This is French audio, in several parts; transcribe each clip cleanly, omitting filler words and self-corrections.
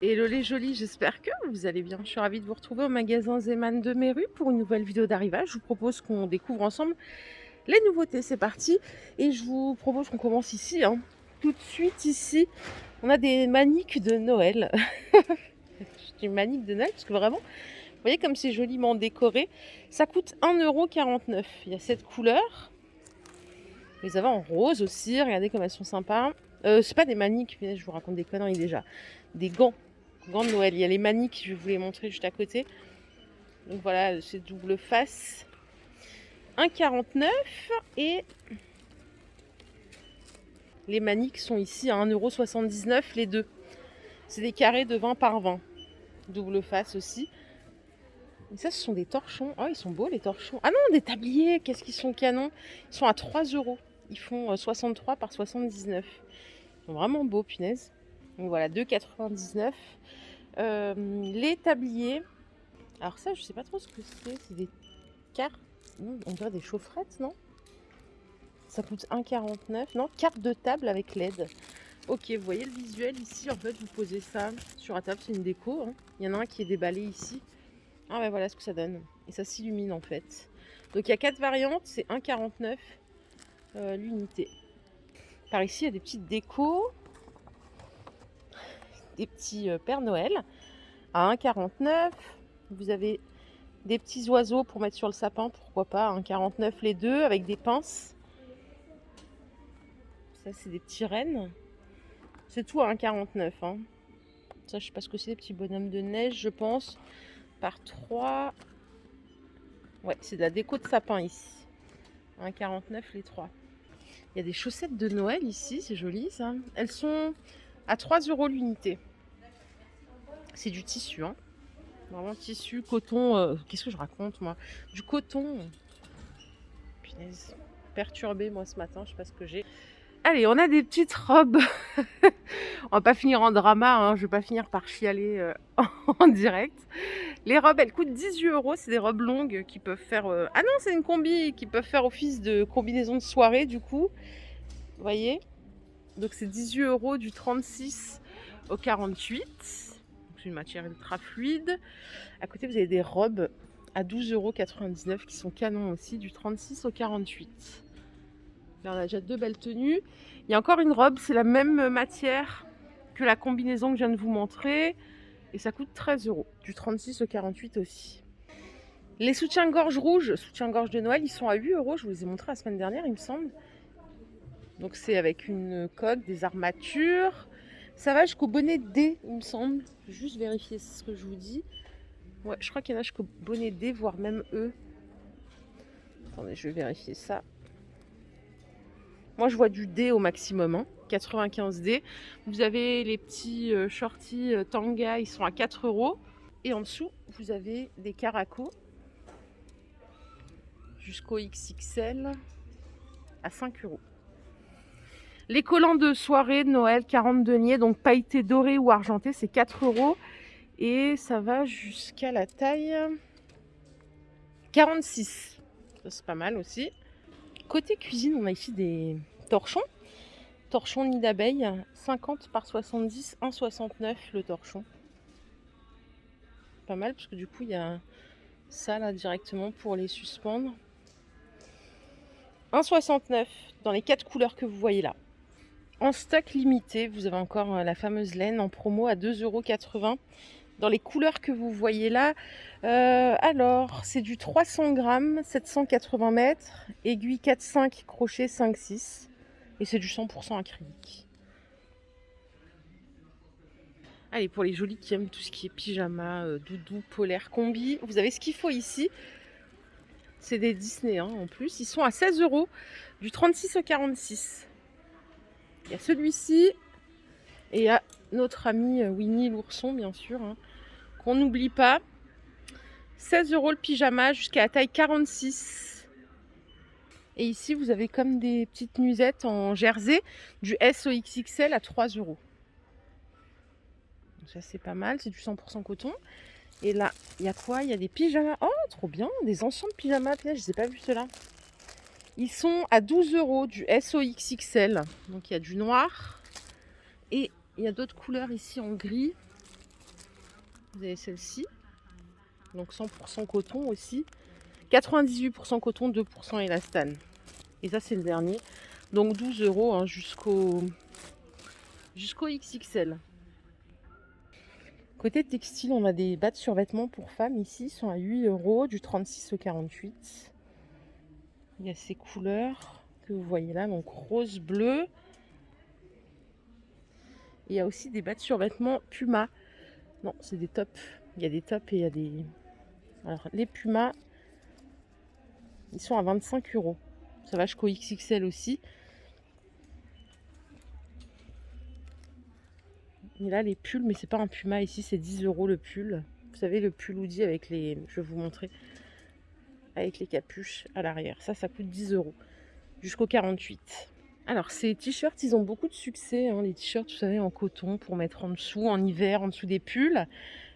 Hello les jolis, j'espère que vous allez bien. Je suis ravie de vous retrouver au magasin Zeman de Méru pour une nouvelle vidéo d'arrivage. Je vous propose qu'on découvre ensemble les nouveautés. C'est parti. Et je vous propose qu'on commence ici. Tout de suite ici, on a des maniques de Noël. Je dis maniques de Noël parce que vraiment, vous voyez comme c'est joliment décoré. Ça coûte 1,49 €. Il y a cette couleur. Vous les avez en rose aussi. Regardez comme elles sont sympas. C'est pas des maniques, je vous raconte des conneries déjà. Des gants. Gants de Noël. Il y a les maniques, je vais vous les montrer juste à côté. Donc voilà, c'est double face. 1,49 € et les maniques sont ici à 1,79 € les deux. C'est des carrés de 20 par 20. Double face aussi. Et ça, ce sont des torchons. Oh, ils sont beaux les torchons. Ah non, des tabliers, qu'est-ce qu'ils sont canons. Ils sont à 3 €. Ils font 63 par 79. Ils sont vraiment beaux, punaise. Donc voilà, 2,99 €. Les tabliers. Alors ça, je sais pas trop ce que c'est. C'est des cartes. On dirait des chaufferettes, non? Ça coûte 1,49 €. Non, carte de table avec LED. Ok, vous voyez le visuel ici. En fait, vous posez ça sur la table. C'est une déco. Il y en a un qui est déballé ici. Ah ouais, voilà ce que ça donne. Et ça s'illumine en fait. Donc il y a 4 variantes. C'est 1,49 € l'unité. Par ici, il y a des petites décos. Des petits Père Noël à 1,49 €. Vous avez des petits oiseaux pour mettre sur le sapin, pourquoi pas, 1,49 € les deux, avec des pinces. Ça, c'est des petits rennes. C'est tout à 1,49 €. Ça, je sais pas ce que c'est, des petits bonhommes de neige, je pense. Par 3. Ouais, c'est de la déco de sapin ici. 1,49 € les 3. Il y a des chaussettes de Noël ici, c'est joli ça. Elles sont à 3 € l'unité. C'est du tissu, Vraiment tissu, coton. Qu'est-ce que je raconte moi? Du coton. Punaise. Perturbée moi ce matin, je sais pas ce que j'ai. Allez, on a des petites robes. On va pas finir en drama, je vais pas finir par chialer en direct. Les robes, elles coûtent 18 €. C'est des robes longues qui peuvent faire. Ah non, c'est une combi qui peuvent faire office de combinaison de soirée du coup. Vous voyez? Donc c'est 18 € du 36 au 48. C'est une matière ultra fluide. À côté, vous avez des robes à 12,99 € qui sont canons aussi, du 36 au 48. Là, on a déjà deux belles tenues. Il y a encore une robe, c'est la même matière que la combinaison que je viens de vous montrer. Et ça coûte 13 €, du 36 au 48 aussi. Les soutiens-gorge rouges, soutiens-gorge de Noël, ils sont à 8 €. Je vous les ai montrés la semaine dernière, il me semble. Donc c'est avec une coque, des armatures. Ça va jusqu'au bonnet D, il me semble. Je vais juste vérifier ce que je vous dis. Ouais, je crois qu'il y en a jusqu'au bonnet D, voire même E. Attendez, je vais vérifier ça. Moi, je vois du D au maximum, 95 D. Vous avez les petits shorties Tanga, ils sont à 4 €. Et en dessous, vous avez des caracos jusqu'au XXL à 5 €. Les collants de soirée de Noël, 40 deniers, donc pailletés dorés ou argentés, c'est 4 €. Et ça va jusqu'à la taille 46. Ça, c'est pas mal aussi. Côté cuisine, on a ici des torchons. Torchon nid d'abeille, 50 par 70, 1,69 € le torchon. Pas mal parce que du coup, il y a ça là directement pour les suspendre. 1,69 € dans les 4 couleurs que vous voyez là. En stock limité, vous avez encore la fameuse laine en promo à 2,80 € dans les couleurs que vous voyez là. Alors, c'est du 300 grammes, 780 mètres, aiguille 4,5, crochet 5,6 et c'est du 100% acrylique. Allez, pour les jolis qui aiment tout ce qui est pyjama, doudou, polaire, combi, vous avez ce qu'il faut ici. C'est des Disney en plus. Ils sont à 16 € du 36 au 46. Il y a celui-ci et il y a notre ami Winnie l'ourson, bien sûr, qu'on n'oublie pas. 16 € le pyjama jusqu'à la taille 46. Et ici, vous avez comme des petites nuisettes en jersey du S au XXL à 3 €. Ça, c'est pas mal, c'est du 100% coton. Et là, il y a quoi? Il y a des pyjamas. Oh, trop bien, des ensembles pyjamas. Je ne les ai pas vus ceux-là. Ils sont à 12 € du S au XXL. Donc, il y a du noir. Et il y a d'autres couleurs ici en gris. Vous avez celle-ci. Donc 100% coton aussi. 98% coton, 2% élastane. Et ça, c'est le dernier. Donc 12 € hein, jusqu'au XXL. Côté textile, on a des bas de survêtements pour femmes ici. Ils sont à 8 € du 36 au 48. Il y a ces couleurs que vous voyez là, donc rose, bleu. Et il y a aussi des bas de survêtements Puma. Non, c'est des tops. Il y a des tops et il y a des... Alors, les Puma, ils sont à 25 €. Ça va jusqu'au XXL aussi. Et là, les pulls, mais c'est pas un Puma ici, c'est 10 € le pull. Vous savez, le pull hoodie avec les... Je vais vous montrer. Avec les capuches à l'arrière. Ça coûte 10 € jusqu'au 48. Alors, ces t-shirts, ils ont beaucoup de succès. Hein, les t-shirts, vous savez, en coton pour mettre en dessous, en hiver, en dessous des pulls.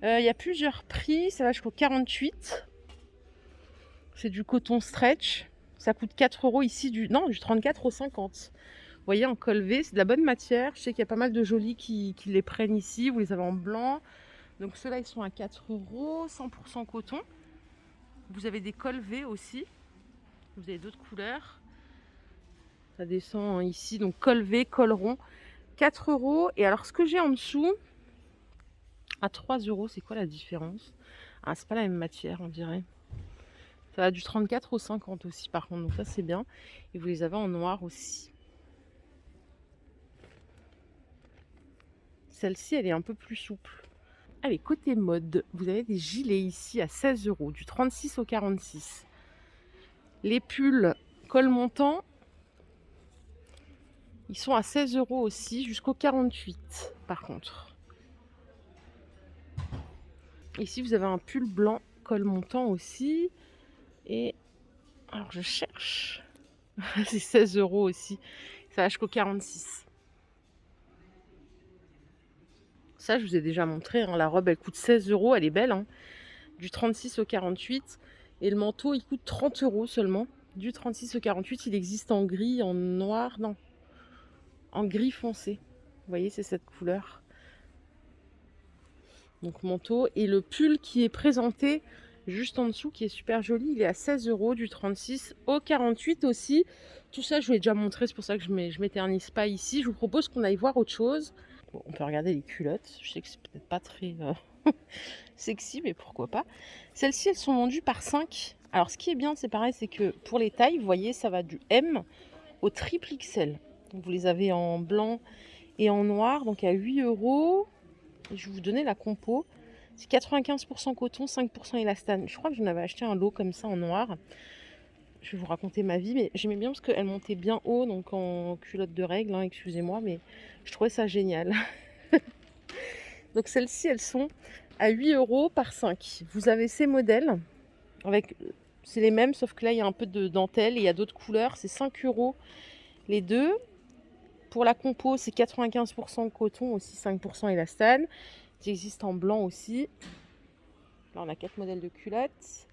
Il y a plusieurs prix. Ça va jusqu'au 48. C'est du coton stretch. Ça coûte 4 € ici, du 34 au 50. Vous voyez, en col V, c'est de la bonne matière. Je sais qu'il y a pas mal de jolis qui les prennent ici. Vous les avez en blanc. Donc ceux-là, ils sont à 4 €, 100% coton. Vous avez des cols V aussi. Vous avez d'autres couleurs. Ça descend ici, donc col V, col rond. 4 €. Et alors, ce que j'ai en dessous, à 3 €, c'est quoi la différence? Ah, c'est pas la même matière, on dirait. Ça va du 34 au 50 aussi, par contre. Donc ça, c'est bien. Et vous les avez en noir aussi. Celle-ci, elle est un peu plus souple. Allez, côté mode, vous avez des gilets ici à 16 €, du 36 au 46. Les pulls col montant, ils sont à 16 € aussi, jusqu'au 48 par contre. Ici, vous avez un pull blanc col montant aussi. Et alors, je cherche. C'est 16 € aussi. Ça va jusqu'au 46. Ça, je vous ai déjà montré. Hein. La robe, elle coûte 16 €. Elle est belle. Hein. Du 36 au 48. Et le manteau, il coûte 30 € seulement. Du 36 au 48, il existe en gris, en noir. Non. En gris foncé. Vous voyez, c'est cette couleur. Donc, manteau. Et le pull qui est présenté juste en dessous, qui est super joli, il est à 16 € du 36 au 48 aussi. Tout ça, je vous l'ai déjà montré. C'est pour ça que je m'éternise pas ici. Je vous propose qu'on aille voir autre chose. Bon, on peut regarder les culottes. Je sais que c'est peut-être pas très sexy, mais pourquoi pas. Celles-ci, elles sont vendues par 5. Alors, ce qui est bien, c'est pareil, c'est que pour les tailles, vous voyez, ça va du M au triple XL. Donc, vous les avez en blanc et en noir, donc à 8 €. Et je vais vous donner la compo. C'est 95% coton, 5% élastane. Je crois que j'en avais acheté un lot comme ça en noir. Je vais vous raconter ma vie, mais j'aimais bien parce qu'elle montait bien haut, donc en culotte de règle, hein, excusez-moi, mais je trouvais ça génial. Donc celles-ci, elles sont à 8 € par 5. Vous avez ces modèles, c'est les mêmes, sauf que là, il y a un peu de dentelle et il y a d'autres couleurs. C'est 5 € les deux. Pour la compo, c'est 95% coton, aussi 5% élastane. Qui existe en blanc aussi. Là, on a 4 modèles de culottes.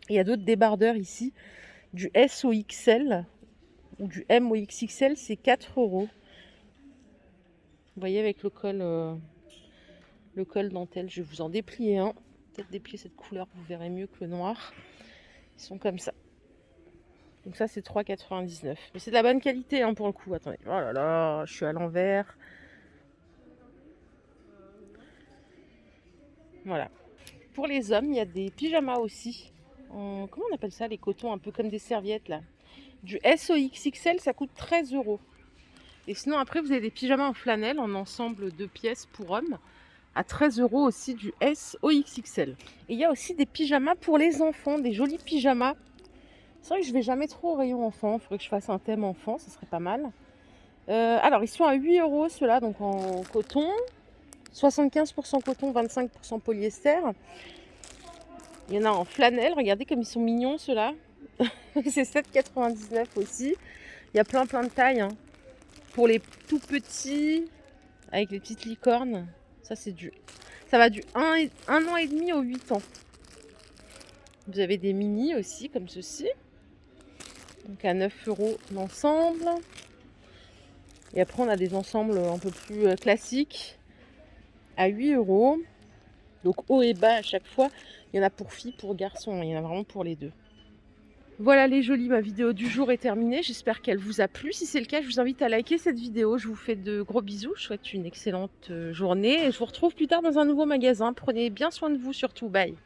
Et il y a d'autres débardeurs ici. Du S au XL ou du M au XXL, c'est 4 €. Vous voyez, avec le col dentelle. Je vais vous en déplier un. Peut-être déplier cette couleur, vous verrez mieux que le noir. Ils sont comme ça. Donc ça, c'est 3,99 €. Mais c'est de la bonne qualité hein, pour le coup. Attendez. Oh là là, je suis à l'envers. Voilà. Pour les hommes, il y a des pyjamas aussi. Comment on appelle ça, les cotons, un peu comme des serviettes là. Du S au XXL, ça coûte 13 €. Et sinon, après, vous avez des pyjamas en flanelle, en ensemble 2 pièces pour hommes, à 13 € aussi, du S au XXL. Et il y a aussi des pyjamas pour les enfants, des jolis pyjamas. C'est vrai que je vais jamais trop au rayon enfant. Il faudrait que je fasse un thème enfant, ça serait pas mal. Alors, ils sont à 8 € ceux-là, donc en coton. 75% coton, 25% polyester. Il y en a en flanelle. Regardez comme ils sont mignons ceux-là. C'est 7,99 € aussi. Il y a plein de tailles. Hein. Pour les tout petits, avec les petites licornes, ça va du 1 an et demi au 8 ans. Vous avez des mini aussi, comme ceci. Donc à 9 € l'ensemble. Et après, on a des ensembles un peu plus classiques à 8 €. Donc haut et bas à chaque fois. Il y en a pour filles, pour garçons. Il y en a vraiment pour les deux. Voilà les jolis, ma vidéo du jour est terminée. J'espère qu'elle vous a plu. Si c'est le cas, je vous invite à liker cette vidéo. Je vous fais de gros bisous. Je souhaite une excellente journée. Et je vous retrouve plus tard dans un nouveau magasin. Prenez bien soin de vous surtout. Bye.